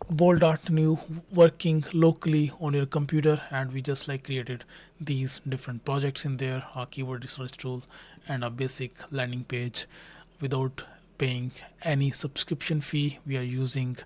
Bolt.new working locally on your computer, and we just like created these different projects in there, our keyword research tool and a basic landing page without paying any subscription fee. We are using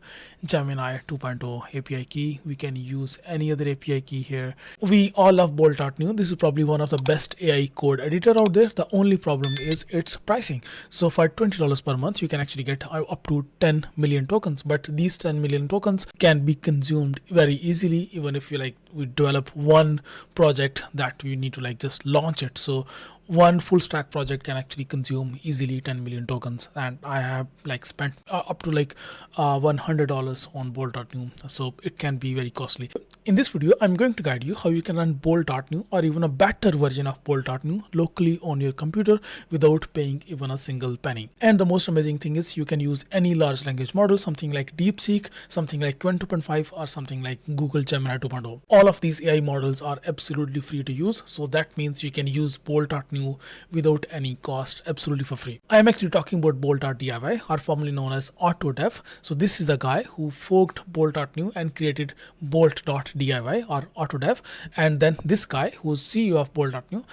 Gemini 2.0 API key. We can use any other API key here. We all love Bolt.new. This is probably one of the best AI code editor out there. The only problem is its pricing. So for $20 per month, you can actually get up to 10 million tokens, but these 10 million tokens can be consumed very easily, even if you like we develop one project that we need to like just launch it. So one full stack project can actually consume easily 10 million tokens, and I have like spent up to like $100 on Bolt.new, so it can be very costly. In this video, I'm going to guide you how you can run Bolt.new or even a better version of Bolt.new locally on your computer without paying even a single penny. And the most amazing thing is you can use any large language model, something like Deepseek, something like 2.5, or something like Google Gemini 2.0. All of these AI models are absolutely free to use, so that means you can use Bolt.new without any cost, absolutely for free. I am actually talking about Bolt.DIY, or formerly known as AutoDev. So this is the guy who forked Bolt.new and created Bolt.DIY or AutoDev, and then this guy who's CEO of Bolt.new,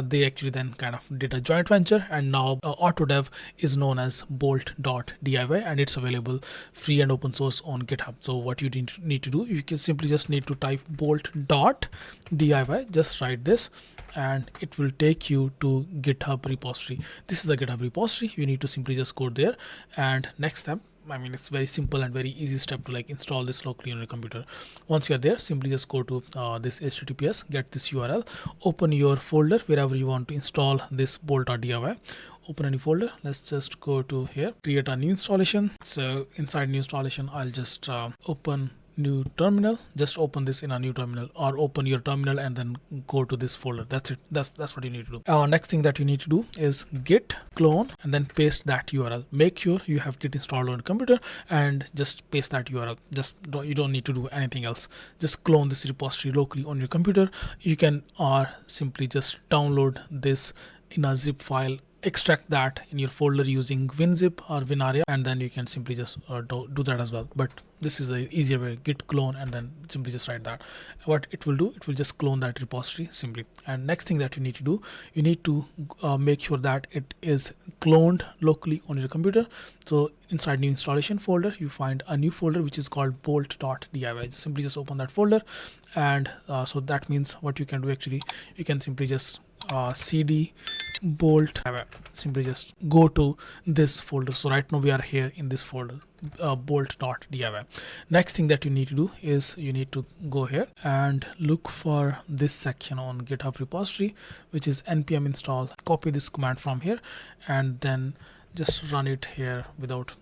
they actually then kind of did a joint venture, and now AutoDev is known as Bolt.DIY, and it's available free and open source on GitHub. So what you need to do, you can simply just need to type Bolt.DIY, just write this, and it will take you to GitHub repository. This is the GitHub repository. You need to simply just go there, and next step, I mean, it's very simple and very easy step to like install this locally on your computer. Once you're there, simply just go to this HTTPS, get this URL, open your folder wherever you want to install this Bolt.DIY. Open any folder. Let's just go to here, create a new installation. So inside new installation, I'll just open new terminal. Just open this in a new terminal, or open your terminal and then go to this folder. That's it. That's what you need to do. Next thing that you need to do is git clone and then paste that URL. Make sure you have git installed on your computer and just paste that URL. You don't need to do anything else. Just clone this repository locally on your computer. You can simply just download this in a zip file, extract that in your folder using WinZip or WinRAR, and then you can simply just do that as well. But this is the easier way, git clone and then simply just write that. What it will do, it will just clone that repository simply. And next thing that you need to do, you need to make sure that it is cloned locally on your computer. So inside new installation folder, you find a new folder which is called Bolt.DIY. Simply just open that folder, and so that means what you can do, actually you can simply just cd Bolt, simply just go to this folder. So right now we are here in this folder, Bolt.DIY. Next thing that you need to do is you need to go here and look for this section on GitHub repository, which is npm install. Copy this command from here and then just run it here without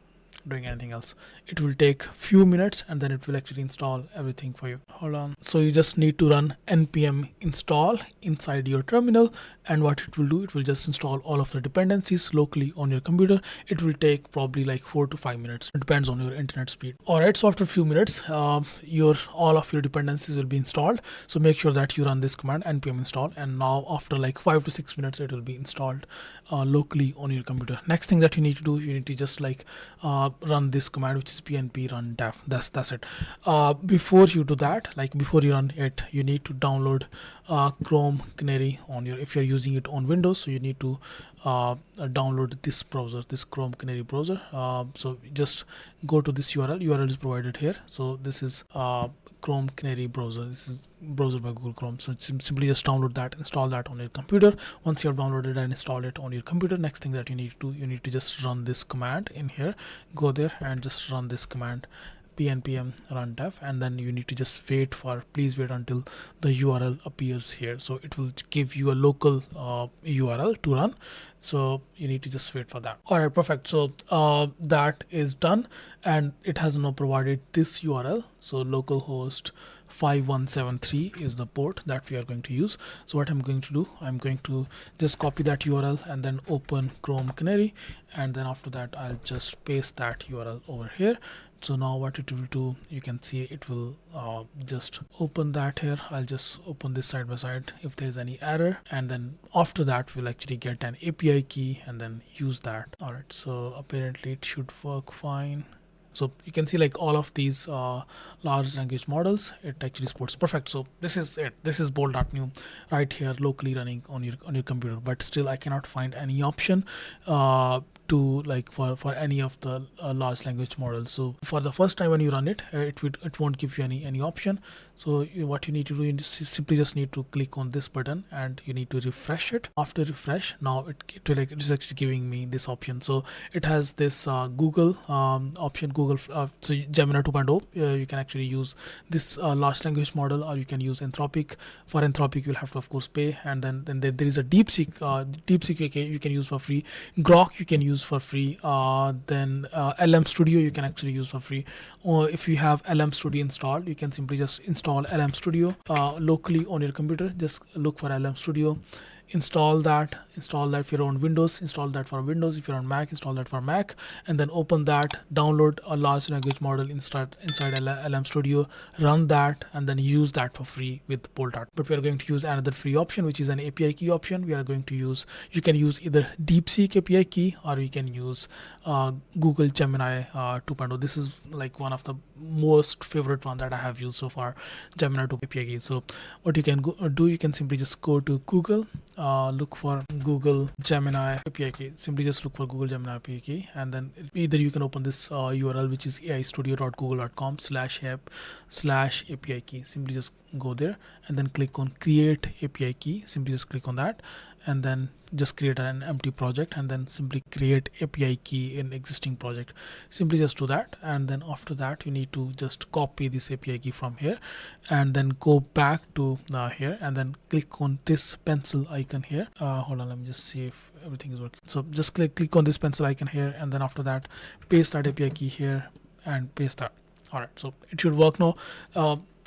doing anything else. It will take few minutes and then it will actually install everything for you. Hold on. So you just need to run npm install inside your terminal, and what it will do, it will just install all of the dependencies locally on your computer. It will take probably like 4 to 5 minutes. It depends on your internet speed. Alright, so after a few minutes, all of your dependencies will be installed. So make sure that you run this command npm install, and now after like 5 to 6 minutes it will be installed locally on your computer. Next thing that you need to do, you need to just like run this command, which is pnp run dev. That's it. Before you do that, like before you run it, you need to download Chrome Canary on your, if you're using it on Windows, so you need to download this browser, this Chrome Canary browser. So just go to this URL is provided here. So this is Chrome Canary browser. This is browser by Google Chrome. So simply just download that, install that on your computer. Once you have downloaded and installed it on your computer, next thing that you need to do, you need to just run this command in here. Go there and just run this command pnpm run dev, and then you need to just please wait until the URL appears here. So it will give you a local URL to run, so you need to just wait for that. All right, perfect. So that is done, and it has now provided this URL. So localhost 5173 is the port that we are going to use. So what I'm going to do, I'm going to just copy that URL and then open Chrome Canary, and then after that I'll just paste that URL over here. So now what it will do, you can see it will just open that here. I'll just open this side by side if there's any error, and then after that we'll actually get an API key and then use that. All right, so apparently it should work fine. So you can see like all of these large language models, it actually supports. Perfect. So this is it. This is Bolt.new right here locally running on your computer. But still, I cannot find any option to like for any of the large language models. So for the first time when you run it, it won't give you any option. So what you need to do, you simply just need to click on this button and you need to refresh it. After refresh, now it is actually giving me this option. So it has this Google option, Google so Gemini 2.0. You can actually use this large language model, or you can use Anthropic. For Anthropic, you'll have to of course pay, and then there is a Deepseek. Deepseek you can use for free. Grok you can use for free. Then LM Studio you can actually use for free. Or if you have LM Studio installed, you can simply just install LM Studio locally on your computer. Just look for LM Studio, install that if you're on Windows, install that for Windows. If you're on Mac, install that for Mac, and then open that, download a large language model inside LM Studio, run that, and then use that for free with Bolt. But we are going to use another free option, which is an API key option. We are going to use, you can use either Deepseek API key, or you can use Google Gemini 2.0. This is like one of the most favorite one that I have used so far, Gemini 2 API key. So what you can do, you can simply just go to Google, look for Google Gemini API key. Simply just look for Google Gemini API key, and then either you can open this URL, which is aistudio.google.com/app/API key. Simply just go there and then click on create API key. Simply just click on that, and then just create an empty project, and then simply create API key in existing project. Simply just do that, and then after that you need to just copy this API key from here, and then go back to here, and then click on this pencil icon here. Hold on, let me just see if everything is working. So just click on this pencil icon here, and then after that paste that API key here and paste that. All right, so it should work now.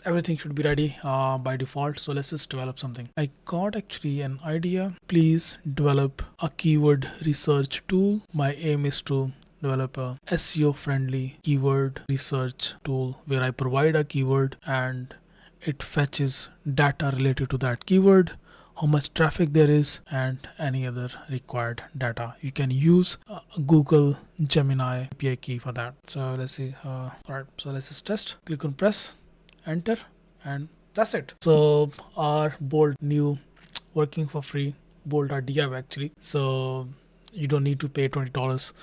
Everything should be ready by default. So let's just develop something. I got actually an idea. Please develop a keyword research tool. My aim is to develop a SEO friendly keyword research tool where I provide a keyword and it fetches data related to that keyword, how much traffic there is, and any other required data. You can use Google Gemini API key for that. So let's see. All right, so let's just test. Click on press enter, and that's it. So our Bolt new working for free, Bolt.DIY actually. So you don't need to pay $20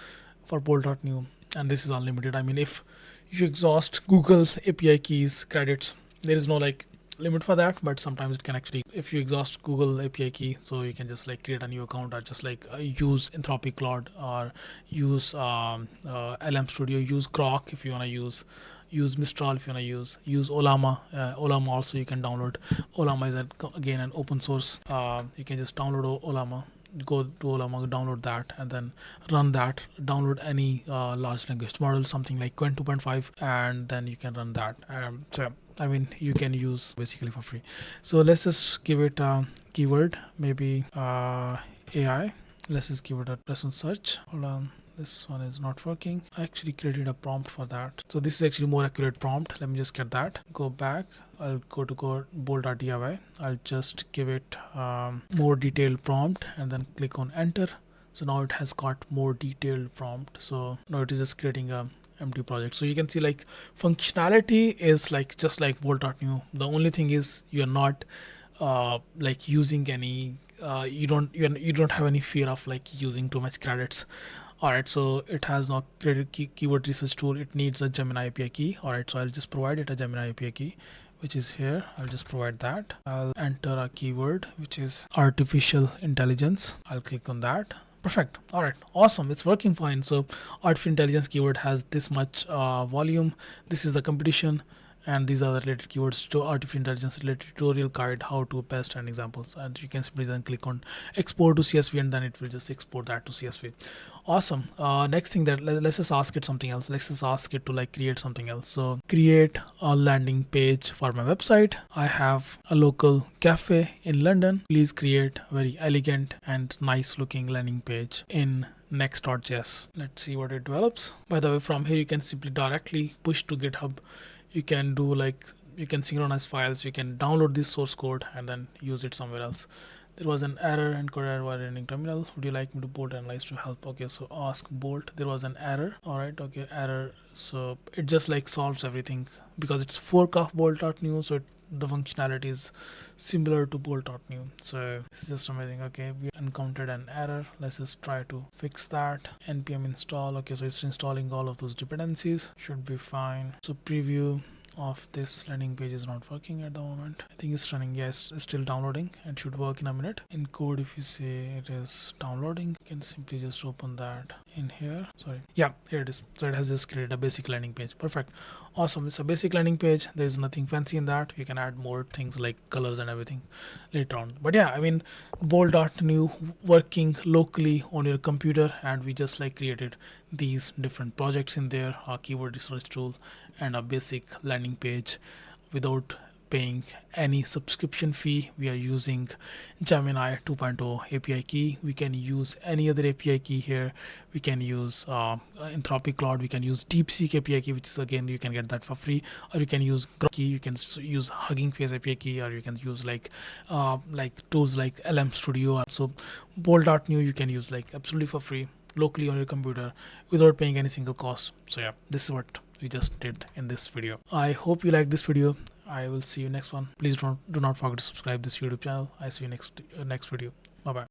for Bolt.new, and this is unlimited. I mean, if you exhaust Google's API keys credits, there is no like limit for that, but sometimes it can actually, if you exhaust Google API key, so you can just like create a new account, or just like use Anthropic Cloud, or use LM Studio, use Grok if you want to use Mistral if you want to use Olama. Olama also you can download. Olama is again an open source. You can just download Olama, go to Olama, download that, and then run that. Download any large language model, something like Qwen 2.5, and then you can run that. So I mean, you can use basically for free. So let's just give it a keyword, maybe AI. Let's just give it a press on search. Hold on. This one is not working. I actually created a prompt for that. So this is actually more accurate prompt. Let me just get that. Go back. I'll go to Bolt.DIY. I'll just give it more detailed prompt, and then click on enter. So now it has got more detailed prompt. So now it is just creating a empty project. So you can see like functionality is like just like Bolt.new. The only thing is you're not like using any you don't have any fear of like using too much credits. Alright, so it has now created keyword research tool. It needs a Gemini API key. Alright, so I'll just provide it a Gemini API key, which is here. I'll just provide that. I'll enter a keyword, which is artificial intelligence. I'll click on that. Perfect. All right, awesome. It's working fine. So artificial intelligence keyword has this much volume. This is the competition, and these are the related keywords to artificial intelligence related tutorial guide, how to best, and examples. And you can simply then click on export to CSV, and then it will just export that to CSV. Awesome. Next thing, that let's just ask it something else. Let's just ask it to like create something else. So create a landing page for my website. I have a local cafe in London. Please create a very elegant and nice looking landing page in next.js. Let's see what it develops. By the way, from here you can simply directly push to GitHub. You can do like, you can synchronize files, you can download this source code and then use it somewhere else. there was an error encoded while running terminal. Would you like me to Bolt analyze to help? Okay, so ask Bolt. There was an error. All right, okay, error. So it just like solves everything because it's fork of Bolt.new. So the functionality is similar to Bolt.new. So it's just amazing. Okay, we encountered an error. Let's just try to fix that. Npm install. Okay, so it's installing all of those dependencies. Should be fine. So preview of this landing page is not working at the moment. I think it's running. Yes, it's still downloading and should work in a minute. In code, if you say it is downloading, you can simply just open that in here. Sorry, yeah, here it is. So it has just created a basic landing page. Perfect, awesome. It's a basic landing page. There's nothing fancy in that. You can add more things like colors and everything later on. But yeah, I mean, Bolt.new working locally on your computer, and we just like created these different projects in there, our keyword research tool and a basic landing page without paying any subscription fee. We are using Gemini 2.0 API key. We can use any other API key here. We can use Anthropic Cloud. We can use Deepseek API key, which is again you can get that for free, or you can use key. You can use Hugging Face API key, or you can use like tools like LM Studio. So Bolt.new you can use like absolutely for free locally on your computer without paying any single cost. So yeah, this is what we just did in this video. I hope you liked this video. I will see you next one. Please do not forget to subscribe this YouTube channel. I see you next video. Bye bye.